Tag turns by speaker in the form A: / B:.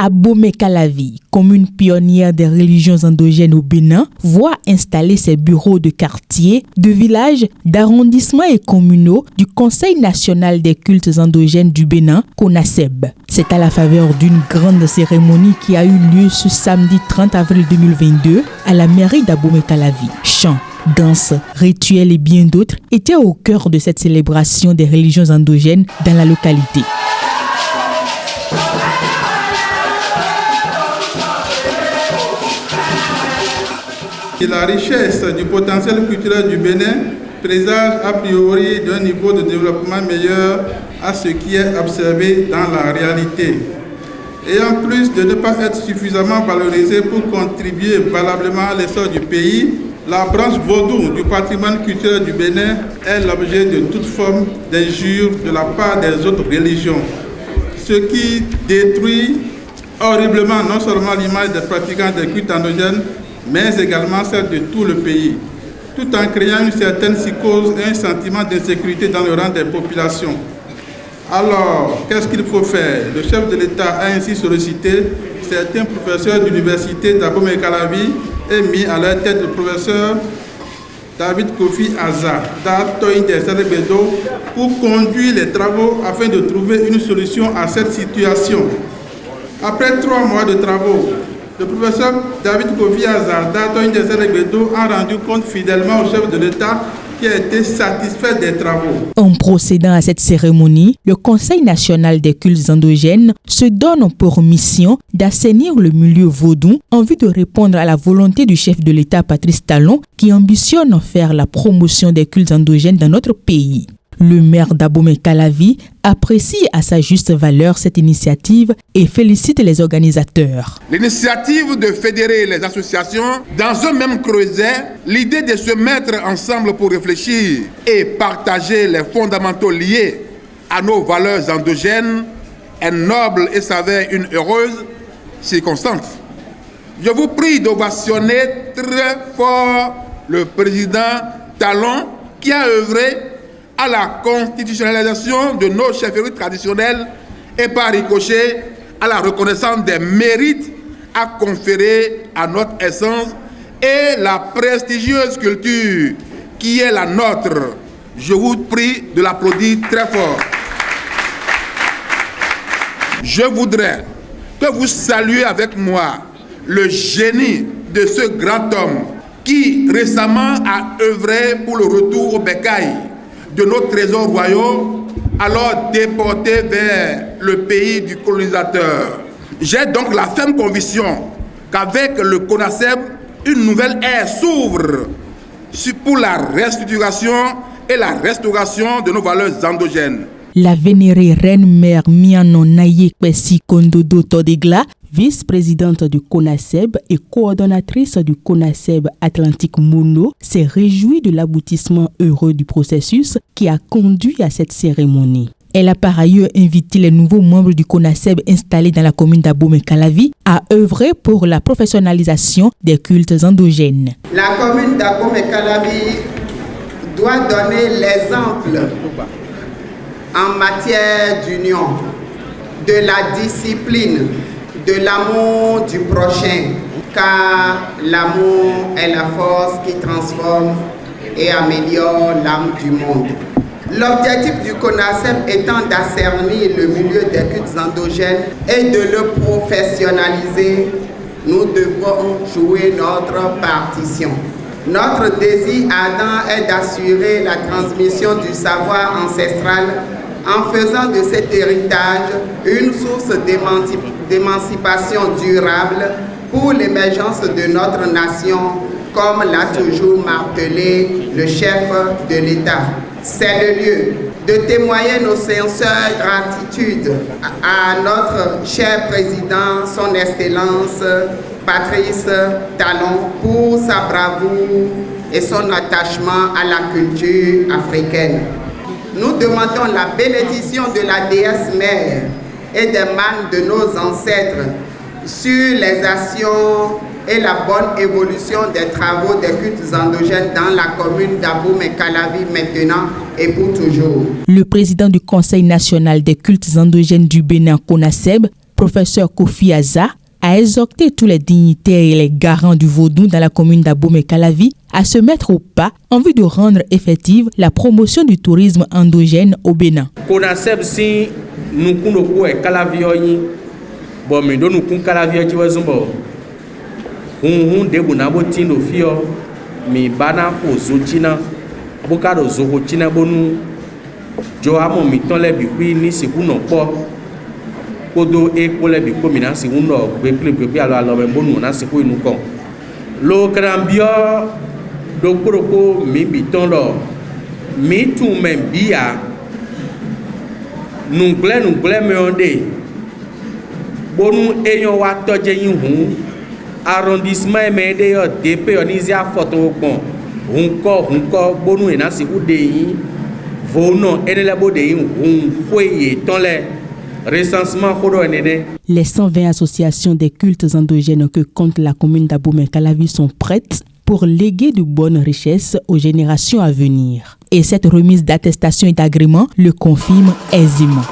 A: Abomey-Calavi, commune pionnière des religions endogènes au Bénin, voit installer ses bureaux de quartier, de villages, d'arrondissements et communaux du Conseil national des cultes endogènes du Bénin, CONASEB. C'est à la faveur d'une grande cérémonie qui a eu lieu ce samedi 30 avril 2022 à la mairie d'Abomey-Calavi. Chants, danses, rituels et bien d'autres étaient au cœur de cette célébration des religions endogènes dans la localité.
B: Et la richesse du potentiel culturel du Bénin présage a priori d'un niveau de développement meilleur à ce qui est observé dans la réalité. Et en plus de ne pas être suffisamment valorisé pour contribuer valablement à l'essor du pays, la branche vaudou du patrimoine culturel du Bénin est l'objet de toute forme d'injure de la part des autres religions, ce qui détruit horriblement non seulement l'image des pratiquants des cultes endogènes, mais également celle de tout le pays, tout en créant une certaine psychose et un sentiment d'insécurité dans le rang des populations. Alors, qu'est-ce qu'il faut faire? Le chef de l'État a ainsi sollicité certains professeurs d'université d'Abomey-Calavi et mis à leur tête le professeur David Kofi Aza, pour conduire les travaux afin de trouver une solution à cette situation. Après 3 mois de travaux, le professeur David Kofi Aza a rendu compte fidèlement au chef de l'État qui a été satisfait des travaux.
A: En procédant à cette cérémonie, le Conseil national des cultes endogènes se donne pour mission d'assainir le milieu vaudou en vue de répondre à la volonté du chef de l'État Patrice Talon qui ambitionne faire la promotion des cultes endogènes dans notre pays. Le maire d'Abomey-Calavi apprécie à sa juste valeur cette initiative et félicite les organisateurs.
C: L'initiative de fédérer les associations dans un même creuset, l'idée de se mettre ensemble pour réfléchir et partager les fondamentaux liés à nos valeurs endogènes est noble et s'avère une heureuse circonstance. Je vous prie d'ovationner très fort le président Talon qui a œuvré à la constitutionnalisation de nos chefferies traditionnelles et par ricochet à la reconnaissance des mérites à conférer à notre essence et la prestigieuse culture qui est la nôtre. Je vous prie de l'applaudir très fort. Je voudrais que vous saluiez avec moi le génie de ce grand homme qui récemment a œuvré pour le retour au bécail de nos trésors royaux, alors déportés vers le pays du colonisateur. J'ai donc la ferme conviction qu'avec le CONASEB, une nouvelle ère s'ouvre pour la restructuration et la restauration de nos valeurs endogènes.
A: La vénérée reine-mère Miano Naye Kwesi Kondodo Todegla, vice-présidente du CONASEB et coordonnatrice du CONASEB Atlantique Mono, s'est réjouie de l'aboutissement heureux du processus qui a conduit à cette cérémonie. Elle a par ailleurs invité les nouveaux membres du CONASEB installés dans la commune d'Abomey-Calavi à œuvrer pour la professionnalisation des cultes endogènes.
D: La commune d'Abomey-Calavi doit donner l'exemple en matière d'union, de la discipline, de l'amour du prochain, car l'amour est la force qui transforme et améliore l'âme du monde. L'objectif du CONASEB étant d'assainir le milieu des cultes endogènes et de le professionnaliser, nous devons jouer notre partition. Notre désir ardent est d'assurer la transmission du savoir ancestral en faisant de cet héritage une source d'émancipation durable pour l'émergence de notre nation, comme l'a toujours martelé le chef de l'État. C'est le lieu de témoigner nos sincères gratitude à notre cher président, son Excellence Patrice Talon, pour sa bravoure et son attachement à la culture africaine. Nous demandons la bénédiction de la déesse mère et des mannes de nos ancêtres sur les actions et la bonne évolution des travaux des cultes endogènes dans la commune d'Abomey-Calavi maintenant et pour toujours.
A: Le président du Conseil national des cultes endogènes du Bénin, CONASEB, Professeur Kofi Aza a exhorté tous les dignitaires et les garants du vaudou dans la commune d'Abomey-Calavi à se mettre au pas en vue de rendre effective la promotion du tourisme endogène au Bénin.
E: Kodo e kole bi komina si uno gbe alo mbonu na si ko inuko lo krambio do proko mi biton lo mi tu membia nungle me onde bonu eyon wa toje yin hu arrondissement me de yo DP onizia photo gbon hunko bonu ina si ude yin vono enelebo de yin hun foye tonle.
A: Les 120 associations des cultes endogènes que compte la commune d'Abomey-Calavi sont prêtes pour léguer de bonnes richesses aux générations à venir. Et cette remise d'attestation et d'agrément le confirme aisément.